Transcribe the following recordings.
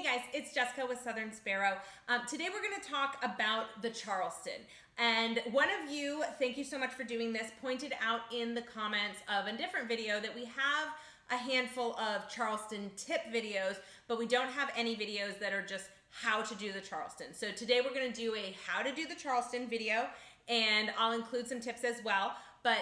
guys, it's Jessica with Southern Sparrow. Today we're going to talk about the Charleston. And one of you, thank you so much for doing this, pointed out in the comments of a different video that we have a handful of Charleston tip videos, but we don't have any videos that are just how to do the Charleston. So today we're going to do a how to do the Charleston video, and I'll include some tips as well. But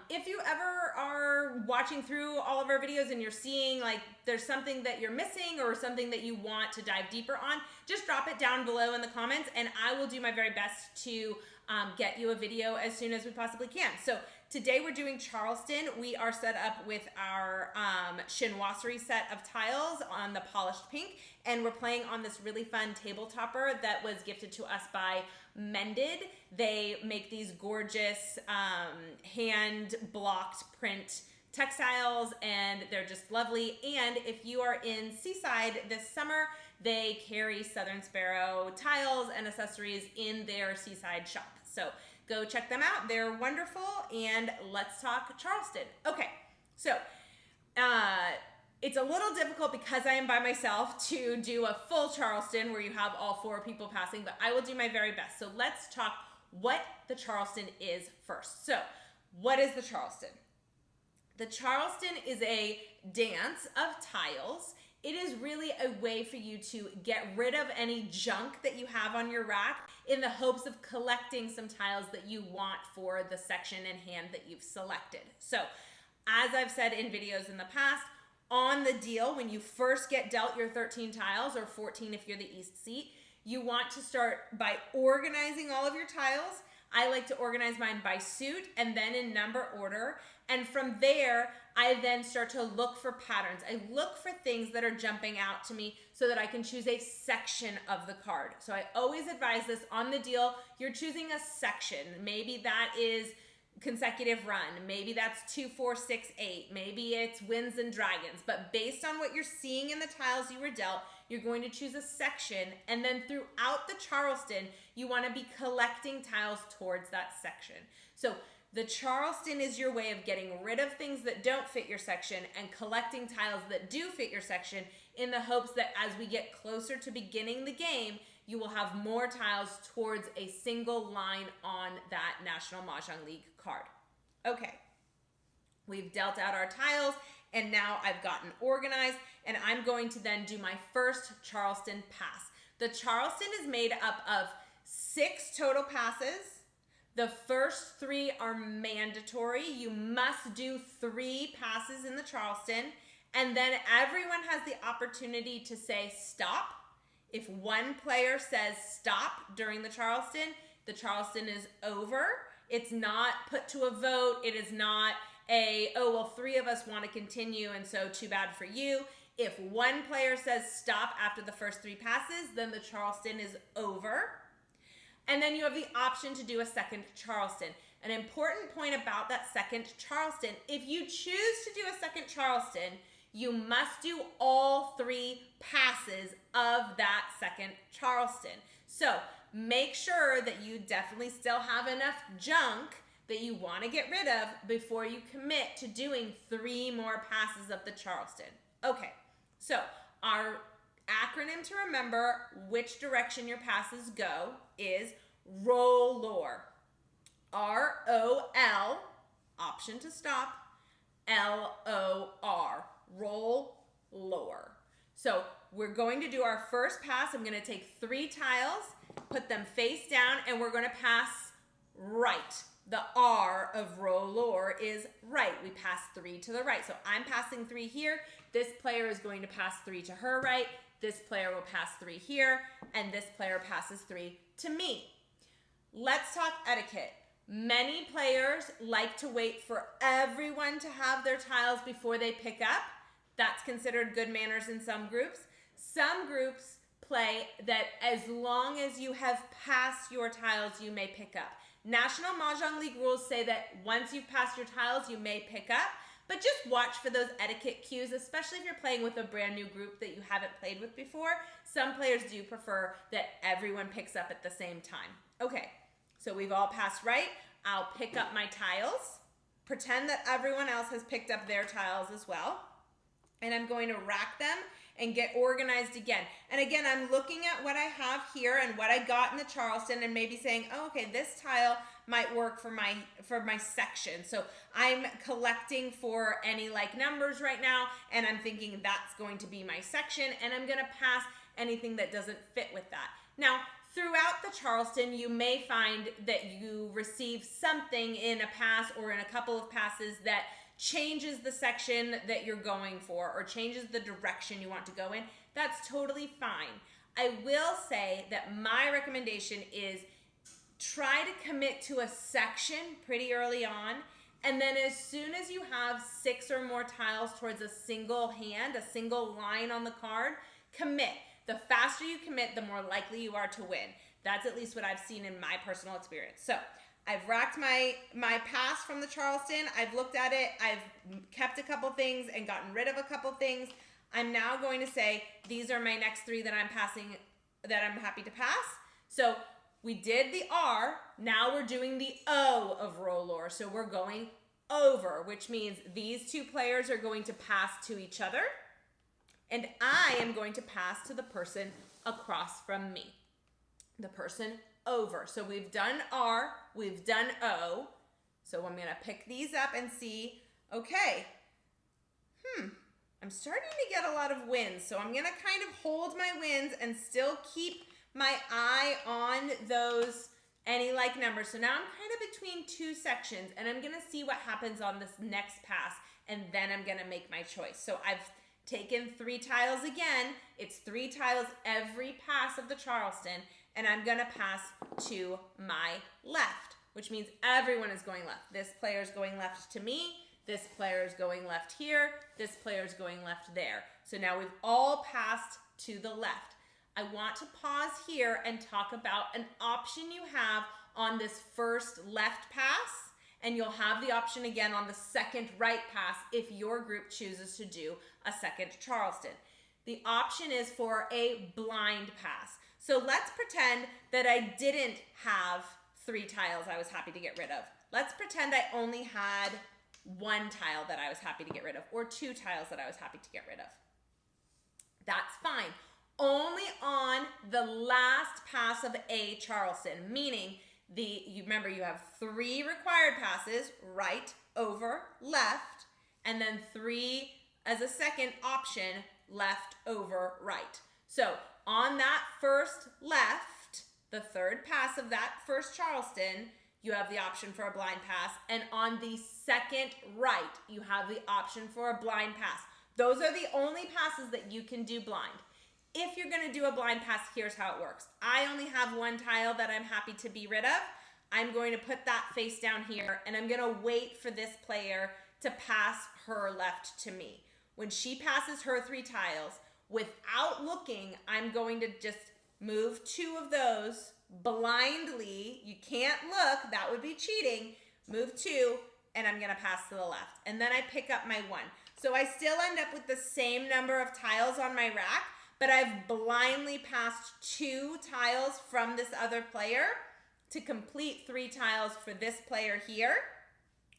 if you ever are watching through all of our videos and you're seeing like there's something that you're missing or something that you want to dive deeper on, just drop it down below in the comments and I will do my very best to get you a video as soon as we possibly can. So today we're doing Charleston. We are set up with our chinoiserie set of tiles on the polished pink, and we're playing on this really fun table topper that was gifted to us by Mended. They make these gorgeous hand blocked print textiles and they're just lovely. And if you are in Seaside this summer, they carry Southern Sparrow tiles and accessories in their Seaside shop. So go check them out. They're wonderful. And let's talk Charleston. Okay, so it's a little difficult because I am by myself to do a full Charleston where you have all four people passing, but I will do my very best. So let's talk what the Charleston is first. So what is the Charleston? The Charleston is a dance of tiles. It is really a way for you to get rid of any junk that you have on your rack in the hopes of collecting some tiles that you want for the section and hand that you've selected. So as I've said in videos in the past, on the deal, when you first get dealt your 13 tiles, or 14 if you're the east seat, you want to start by organizing all of your tiles. I like to organize mine by suit and then in number order. And from there, I then start to look for patterns. I look for things that are jumping out to me so that I can choose a section of the card. So I always advise this on the deal. You're choosing a section. Maybe that is consecutive run. Maybe that's 2, 4, 6, 8. Maybe it's winds and dragons. But based on what you're seeing in the tiles you were dealt, you're going to choose a section. And then throughout the Charleston, you want to be collecting tiles towards that section. So the Charleston is your way of getting rid of things that don't fit your section and collecting tiles that do fit your section in the hopes that as we get closer to beginning the game, you will have more tiles towards a single line on that National Mahjong League card. Okay, we've dealt out our tiles and now I've gotten organized and I'm going to then do my first Charleston pass. The Charleston is made up of 6 total passes. The first 3 are mandatory. You must do 3 passes in the Charleston, and then everyone has the opportunity to say stop. If one player says stop during the Charleston is over. It's not put to a vote. It is not a, oh, well, 3 of us want to continue, and so too bad for you. If one player says stop after the first 3 passes, then the Charleston is over. And then you have the option to do a second Charleston. An important point about that second Charleston, if you choose to do a second Charleston, you must do all 3 passes of that second Charleston. So make sure that you definitely still have enough junk that you want to get rid of before you commit to doing 3 more passes of the Charleston. Okay, so our acronym to remember which direction your passes go is ROLLOR. R-O-L, option to stop, L-O-R, ROLLOR. So we're going to do our first pass. I'm going to take 3 tiles, put them face down, and we're going to pass right. The R of ROLLOR is right. We pass 3 to the right. So I'm passing 3 here. This player is going to pass 3 to her right. This player will pass 3 here, and this player passes 3 to me. Let's talk etiquette. Many players like to wait for everyone to have their tiles before they pick up. That's considered good manners in some groups. Some groups play that as long as you have passed your tiles, you may pick up. National Mahjong League rules say that once you've passed your tiles, you may pick up. But just watch for those etiquette cues, especially if you're playing with a brand new group that you haven't played with before. Some players do prefer that everyone picks up at the same time. Okay, so we've all passed right. I'll pick up my tiles. Pretend that everyone else has picked up their tiles as well. And I'm going to rack them and get organized again. And again, I'm looking at what I have here and what I got in the Charleston and maybe saying, oh, okay, this tile might work for my section. So I'm collecting for any like numbers right now, and I'm thinking that's going to be my section, and I'm gonna pass anything that doesn't fit with that. Now, throughout the Charleston, you may find that you receive something in a pass or in a couple of passes that changes the section that you're going for or changes the direction you want to go in. That's totally fine. I will say that my recommendation is try to commit to a section pretty early on, and then as soon as you have 6 or more tiles towards a single hand, a single line on the card, commit. The faster you commit, the more likely you are to win. That's at least what I've seen in my personal experience. So I've racked my pass from the Charleston. I've looked at it. I've kept a couple things and gotten rid of a couple things. I'm now going to say these are my next 3 that I'm passing, that I'm happy to pass. So we did the R. Now we're doing the O of ROLLOR. So we're going over, which means these 2 players are going to pass to each other, and I am going to pass to the person across from me, the person over. So we've done R, we've done O. So I'm going to pick these up and see, okay, I'm starting to get a lot of wins. So I'm going to kind of hold my wins and still keep my eye on those any like numbers. So now I'm kind of between 2 sections, and I'm going to see what happens on this next pass, and then I'm going to make my choice. So I've taken 3 tiles again. It's 3 tiles every pass of the Charleston, and I'm gonna pass to my left, which means everyone is going left. This player is going left to me, this player is going left here, this player is going left there. So now we've all passed to the left. I want to pause here and talk about an option you have on this first left pass, and you'll have the option again on the second right pass if your group chooses to do a second Charleston. The option is for a blind pass. So let's pretend that I didn't have 3 tiles I was happy to get rid of. Let's pretend I only had 1 tile that I was happy to get rid of, or 2 tiles that I was happy to get rid of. That's fine. Only on the last pass of a Charleston, meaning you remember you have 3 required passes, right, over, left, and then 3 as a second option, left, over, right. So on that first left, the 3rd pass of that first Charleston, you have the option for a blind pass, and on the second right, you have the option for a blind pass. Those are the only passes that you can do blind. If you're gonna do a blind pass, here's how it works. I only have 1 tile that I'm happy to be rid of. I'm going to put that face down here, and I'm gonna wait for this player to pass her left to me. When she passes her 3 tiles, without looking, I'm going to just move 2 of those blindly. You can't look, that would be cheating. Move 2, and I'm gonna pass to the left. And then I pick up my 1. So I still end up with the same number of tiles on my rack, but I've blindly passed 2 tiles from this other player to complete 3 tiles for this player here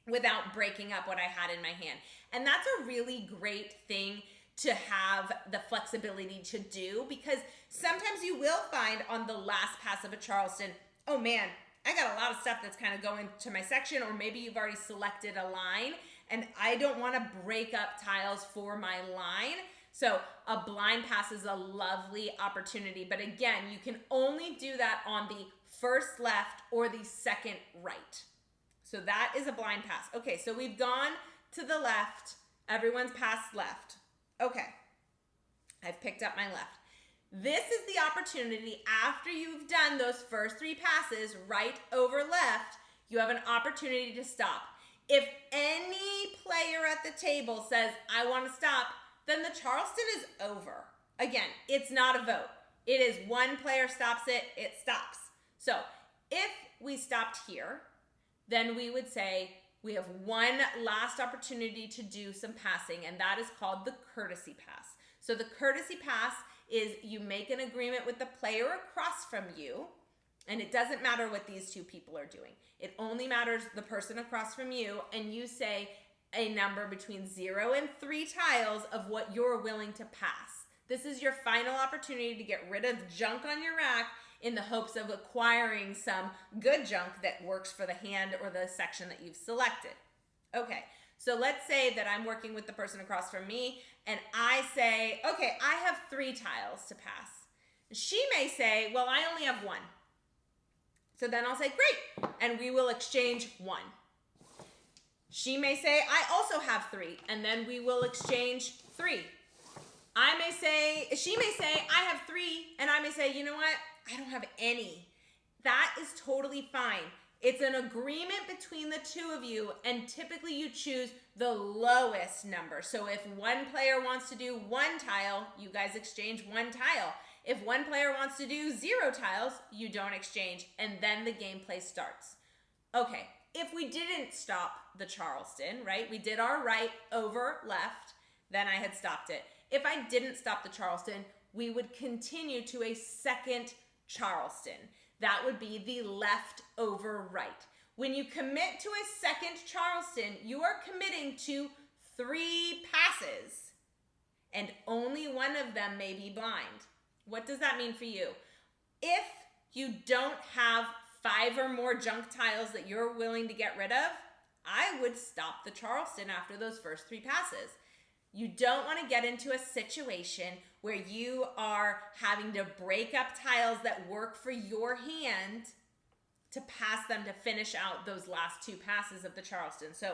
without breaking up what I had in my hand. And that's a really great thing to have the flexibility to do, because sometimes you will find on the last pass of a Charleston, oh man, I got a lot of stuff that's kind of going to my section, or maybe you've already selected a line and I don't want to break up tiles for my line. So a blind pass is a lovely opportunity. But again, you can only do that on the first left or the second right. So that is a blind pass. Okay, so we've gone to the left. Everyone's passed left. Okay, I've picked up my left. This is the opportunity after you've done those first 3 passes, right over left, you have an opportunity to stop. If any player at the table says, I want to stop, then the Charleston is over. Again, it's not a vote. It is one player stops it, it stops. So if we stopped here, then we would say we have one last opportunity to do some passing, and that is called the courtesy pass. So the courtesy pass is you make an agreement with the player across from you, and it doesn't matter what these 2 people are doing. It only matters the person across from you, and you say a number between 0 and 3 tiles of what you're willing to pass. This is your final opportunity to get rid of junk on your rack in the hopes of acquiring some good junk that works for the hand or the section that you've selected. Okay, so let's say that I'm working with the person across from me and I say, okay, I have 3 tiles to pass. She may say, well, I only have 1. So then I'll say, great, and we will exchange 1. She may say, I also have 3, and then we will exchange 3. She may say, I have 3, and I may say, you know what? I don't have any. That is totally fine. It's an agreement between the two of you, and typically you choose the lowest number. So if one player wants to do 1 tile, you guys exchange 1 tile. If one player wants to do 0 tiles, you don't exchange, and then the gameplay starts. Okay, if we didn't stop the Charleston, right? We did our right over left, then I had stopped it. If I didn't stop the Charleston, we would continue to a second Charleston. That would be the left over right. When you commit to a second Charleston, you are committing to 3 passes, and only one of them may be blind. What does that mean for you? If you don't have 5 or more junk tiles that you're willing to get rid of, I would stop the Charleston after those first 3 passes. You don't want to get into a situation where you are having to break up tiles that work for your hand to pass them to finish out those last 2 passes of the Charleston. So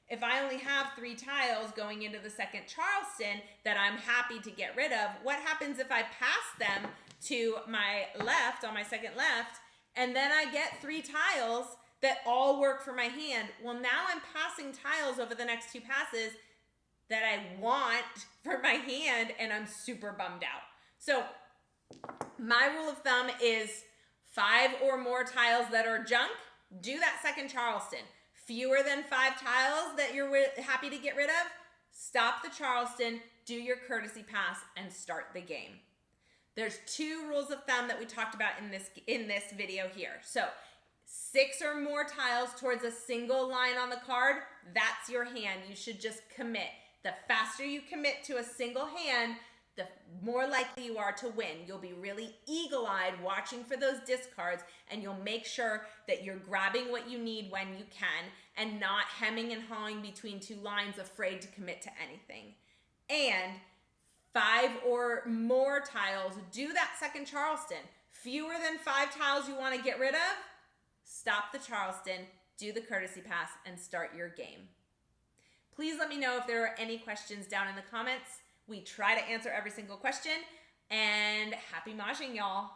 if I only have 3 tiles going into the second Charleston that I'm happy to get rid of, what happens if I pass them to my left, on my second left, and then I get 3 tiles that all work for my hand? Well, now I'm passing tiles over the next 2 passes that I want for my hand, and I'm super bummed out. So my rule of thumb is 5 or more tiles that are junk, do that second Charleston. Fewer than 5 tiles that you're happy to get rid of, stop the Charleston, do your courtesy pass, and start the game. There's 2 rules of thumb that we talked about in this video here. So 6 or more tiles towards a single line on the card, that's your hand. You should just commit. The faster you commit to a single hand, the more likely you are to win. You'll be really eagle-eyed watching for those discards, and you'll make sure that you're grabbing what you need when you can and not hemming and hawing between 2 lines afraid to commit to anything. And 5 or more tiles, do that second Charleston. Fewer than 5 tiles you want to get rid of, stop the Charleston, do the courtesy pass, and start your game. Please let me know if there are any questions down in the comments. We try to answer every single question, and happy mahjong, y'all.